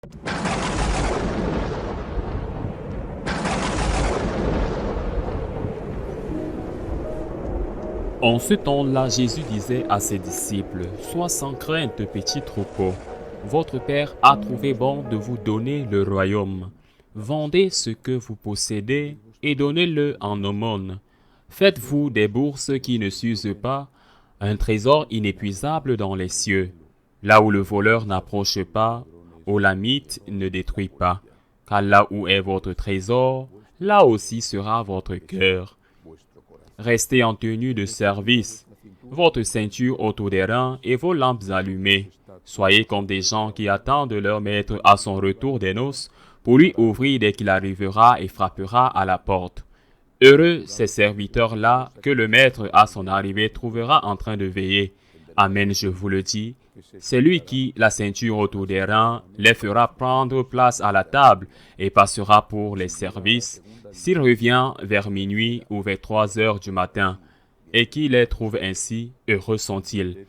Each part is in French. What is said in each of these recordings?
En ce temps-là, Jésus disait à ses disciples, « Sois sans crainte, petits troupeaux. Votre Père a trouvé bon de vous donner le royaume. Vendez ce que vous possédez et donnez-le en aumône. Faites-vous des bourses qui ne s'usent pas, un trésor inépuisable dans les cieux, là où le voleur n'approche pas, où la mythe ne détruit pas. Car là où est votre trésor, là aussi sera votre cœur. Restez en tenue de service, votre ceinture autour des reins et vos lampes allumées. Soyez comme des gens qui attendent leur maître à son retour des noces pour lui ouvrir dès qu'il arrivera et frappera à la porte. Heureux ces serviteurs-là que le maître à son arrivée trouvera en train de veiller. Amen, je vous le dis. C'est lui qui, la ceinture autour des reins, les fera prendre place à la table et passera pour les services, s'il revient vers minuit ou vers 3 heures du matin, et qui les trouve ainsi, heureux sont-ils.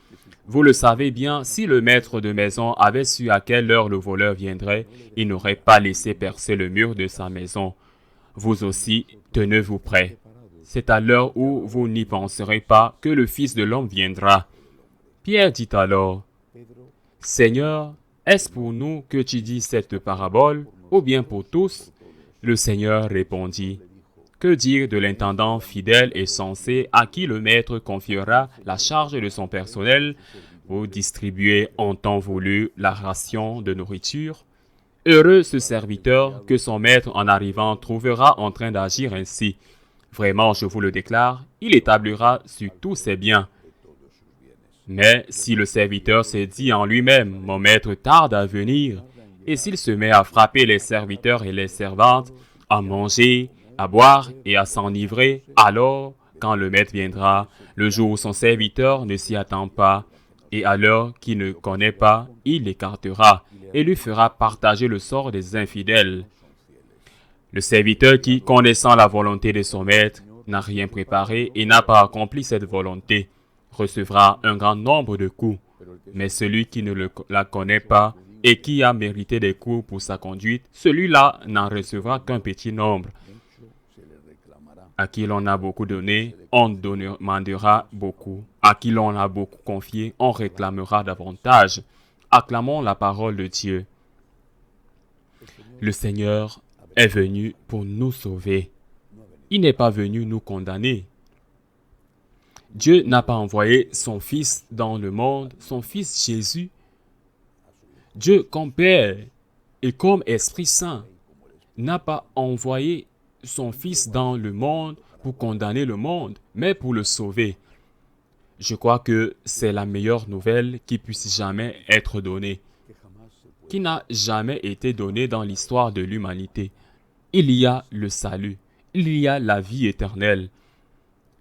Vous le savez bien, si le maître de maison avait su à quelle heure le voleur viendrait, il n'aurait pas laissé percer le mur de sa maison. Vous aussi, tenez-vous prêts. C'est à l'heure où vous n'y penserez pas que le Fils de l'homme viendra. Pierre dit alors, « Seigneur, est-ce pour nous que tu dis cette parabole, ou bien pour tous ?» Le Seigneur répondit, « Que dire de l'intendant fidèle et sensé à qui le maître confiera la charge de son personnel pour distribuer en temps voulu la ration de nourriture? Heureux ce serviteur que son maître en arrivant trouvera en train d'agir ainsi. Vraiment, je vous le déclare, il établira sur tous ses biens. Mais si le serviteur se dit en lui-même, « Mon maître tarde à venir », et s'il se met à frapper les serviteurs et les servantes, à manger, à boire et à s'enivrer, alors, quand le maître viendra, le jour où son serviteur ne s'y attend pas, et à l'heure qu'il ne connaît pas, il l'écartera et lui fera partager le sort des infidèles. Le serviteur qui, connaissant la volonté de son maître, n'a rien préparé et n'a pas accompli cette volonté, recevra un grand nombre de coups. Mais celui qui ne la connaît pas et qui a mérité des coups pour sa conduite, celui-là n'en recevra qu'un petit nombre. À qui l'on a beaucoup donné, on demandera beaucoup. À qui l'on a beaucoup confié, on réclamera davantage. Acclamons la parole de Dieu. Le Seigneur est venu pour nous sauver. Il n'est pas venu nous condamner. Dieu n'a pas envoyé son Fils dans le monde, son Fils Jésus. Dieu comme Père et comme Esprit Saint n'a pas envoyé son Fils dans le monde pour condamner le monde, mais pour le sauver. Je crois que c'est la meilleure nouvelle qui puisse jamais être donnée, qui n'a jamais été donnée dans l'histoire de l'humanité. Il y a le salut, il y a la vie éternelle,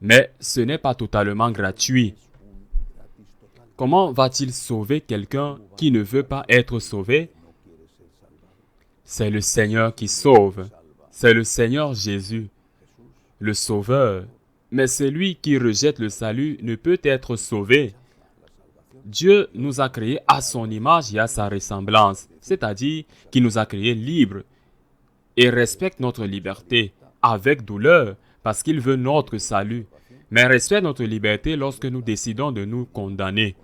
mais ce n'est pas totalement gratuit. Comment va-t-il sauver quelqu'un qui ne veut pas être sauvé? C'est le Seigneur qui sauve. C'est le Seigneur Jésus, le Sauveur. Mais celui qui rejette le salut ne peut être sauvé. Dieu nous a créés à son image et à sa ressemblance, c'est-à-dire qu'il nous a créés libres et respecte notre liberté avec douleur parce qu'il veut notre salut, mais respecte notre liberté lorsque nous décidons de nous condamner.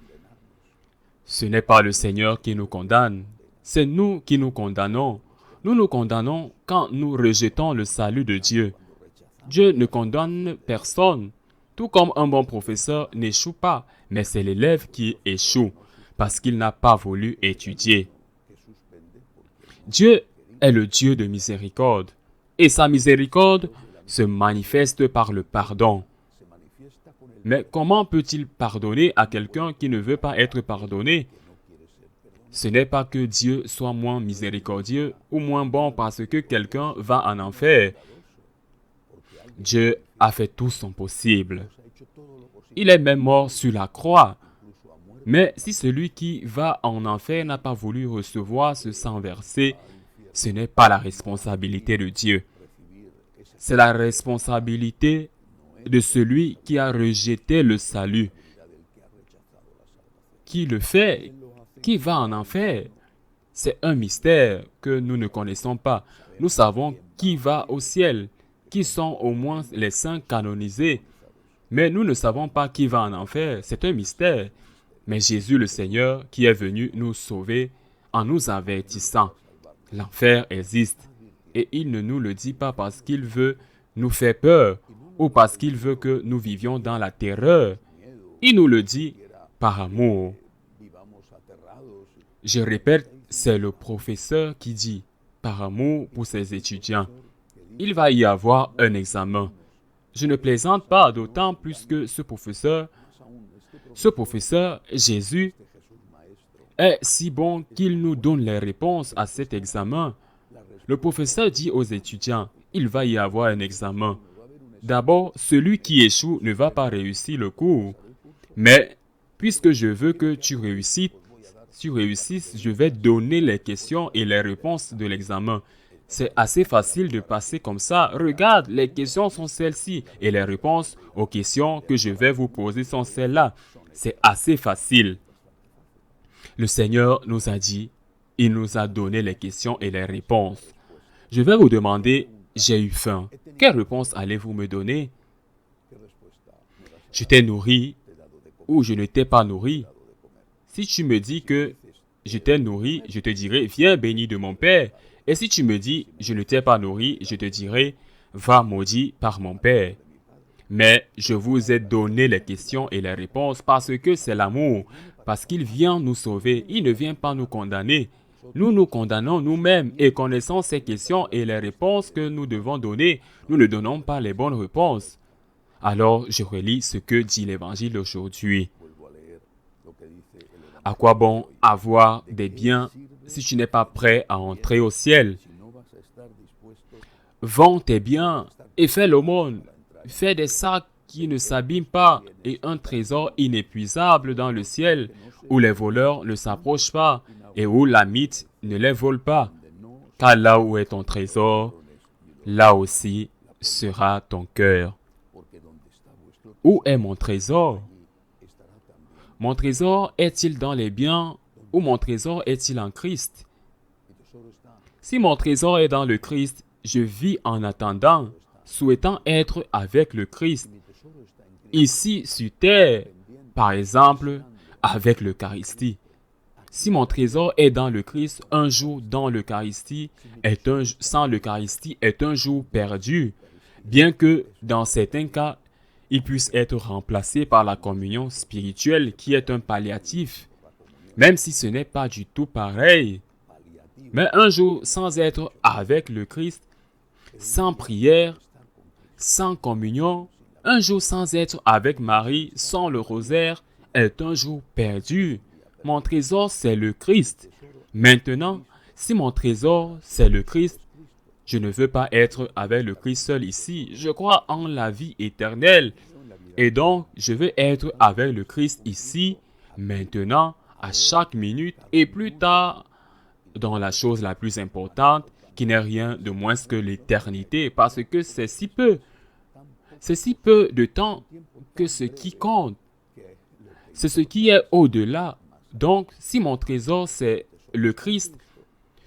Ce n'est pas le Seigneur qui nous condamne, c'est nous qui nous condamnons. Nous nous condamnons quand nous rejetons le salut de Dieu. Dieu ne condamne personne, tout comme un bon professeur n'échoue pas, mais c'est l'élève qui échoue parce qu'il n'a pas voulu étudier. Dieu est le Dieu de miséricorde et sa miséricorde se manifeste par le pardon. Mais comment peut-il pardonner à quelqu'un qui ne veut pas être pardonné? Ce n'est pas que Dieu soit moins miséricordieux ou moins bon parce que quelqu'un va en enfer. Dieu a fait tout son possible. Il est même mort sur la croix. Mais si celui qui va en enfer n'a pas voulu recevoir ce sang versé, ce n'est pas la responsabilité de Dieu. C'est la responsabilité de celui qui a rejeté le salut. Qui le fait? Qui va en enfer? C'est un mystère que nous ne connaissons pas. Nous savons qui va au ciel, qui sont au moins les saints canonisés, mais nous ne savons pas qui va en enfer. C'est un mystère. Mais Jésus le Seigneur qui est venu nous sauver en nous avertissant. L'enfer existe et il ne nous le dit pas parce qu'il veut nous faire peur ou parce qu'il veut que nous vivions dans la terreur. Il nous le dit par amour. Je répète, c'est le professeur qui dit par amour pour ses étudiants. Il va y avoir un examen. Je ne plaisante pas, d'autant plus que ce professeur, Jésus, est si bon qu'il nous donne les réponses à cet examen. Le professeur dit aux étudiants, il va y avoir un examen. D'abord, celui qui échoue ne va pas réussir le cours. Mais, puisque je veux que tu réussisses, je vais donner les questions et les réponses de l'examen. C'est assez facile de passer comme ça. Regarde, les questions sont celles-ci et les réponses aux questions que je vais vous poser sont celles-là. C'est assez facile. Le Seigneur nous a dit, il nous a donné les questions et les réponses. Je vais vous demander, j'ai eu faim. Quelle réponse allez-vous me donner? Je t'ai nourri ou je ne t'ai pas nourri? Si tu me dis que je t'ai nourri, je te dirai, viens béni de mon Père. Et si tu me dis, je ne t'ai pas nourri, je te dirai, va maudit par mon Père. Mais je vous ai donné les questions et les réponses parce que c'est l'amour, parce qu'il vient nous sauver, il ne vient pas nous condamner. Nous nous condamnons nous-mêmes et connaissant ces questions et les réponses que nous devons donner, nous ne donnons pas les bonnes réponses. Alors je relis ce que dit l'Évangile aujourd'hui. À quoi bon avoir des biens si tu n'es pas prêt à entrer au ciel? Vends tes biens et fais l'aumône. Fais des sacs qui ne s'abîment pas et un trésor inépuisable dans le ciel où les voleurs ne s'approchent pas et où la mythe ne les vole pas. Car là où est ton trésor, là aussi sera ton cœur. Où est mon trésor? Mon trésor est-il dans les biens ou mon trésor est-il en Christ? Si mon trésor est dans le Christ, je vis en attendant, souhaitant être avec le Christ. Ici sur terre, par exemple, avec l'Eucharistie. Si mon trésor est dans le Christ, un jour dans l'Eucharistie sans l'Eucharistie est un jour perdu, bien que dans certains cas, il puisse être remplacé par la communion spirituelle qui est un palliatif, même si ce n'est pas du tout pareil. Mais un jour sans être avec le Christ, sans prière, sans communion, un jour sans être avec Marie, sans le rosaire, est un jour perdu. Mon trésor, c'est le Christ. Maintenant, si mon trésor, c'est le Christ, je ne veux pas être avec le Christ seul ici. Je crois en la vie éternelle. Et donc, je veux être avec le Christ ici, maintenant, à chaque minute et plus tard, dans la chose la plus importante, qui n'est rien de moins que l'éternité, parce que c'est si peu. C'est si peu de temps que ce qui compte, c'est ce qui est au-delà. Donc, si mon trésor, c'est le Christ,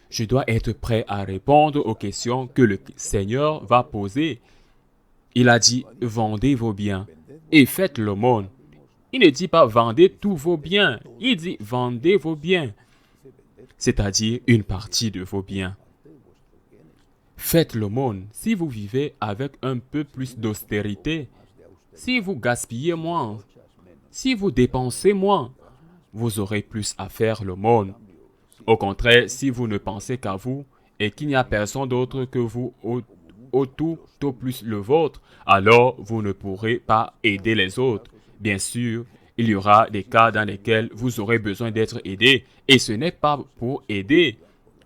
je dois être prêt à répondre aux questions que le Seigneur va poser. Il a dit, vendez vos biens et faites l'aumône. Il ne dit pas, vendez tous vos biens. Il dit, vendez vos biens, c'est-à-dire une partie de vos biens. Faites l'aumône. Si vous vivez avec un peu plus d'austérité, si vous gaspillez moins, si vous dépensez moins, vous aurez plus à faire l'aumône. Au contraire, si vous ne pensez qu'à vous et qu'il n'y a personne d'autre que vous tout plus le vôtre, alors vous ne pourrez pas aider les autres. Bien sûr, il y aura des cas dans lesquels vous aurez besoin d'être aidé et ce n'est pas pour aider.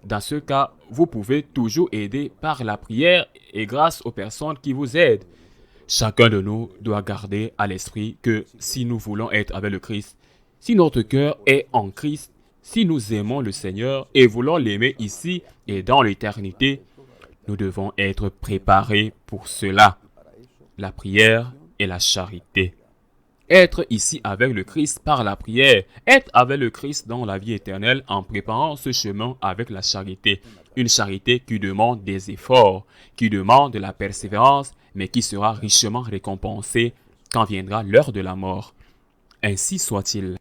Dans ce cas, vous pouvez toujours aider par la prière et grâce aux personnes qui vous aident. Chacun de nous doit garder à l'esprit que si nous voulons être avec le Christ, si notre cœur est en Christ, si nous aimons le Seigneur et voulons l'aimer ici et dans l'éternité, nous devons être préparés pour cela. La prière et la charité. Être ici avec le Christ par la prière, être avec le Christ dans la vie éternelle en préparant ce chemin avec la charité. Une charité qui demande des efforts, qui demande de la persévérance, mais qui sera richement récompensée quand viendra l'heure de la mort. Ainsi soit-il.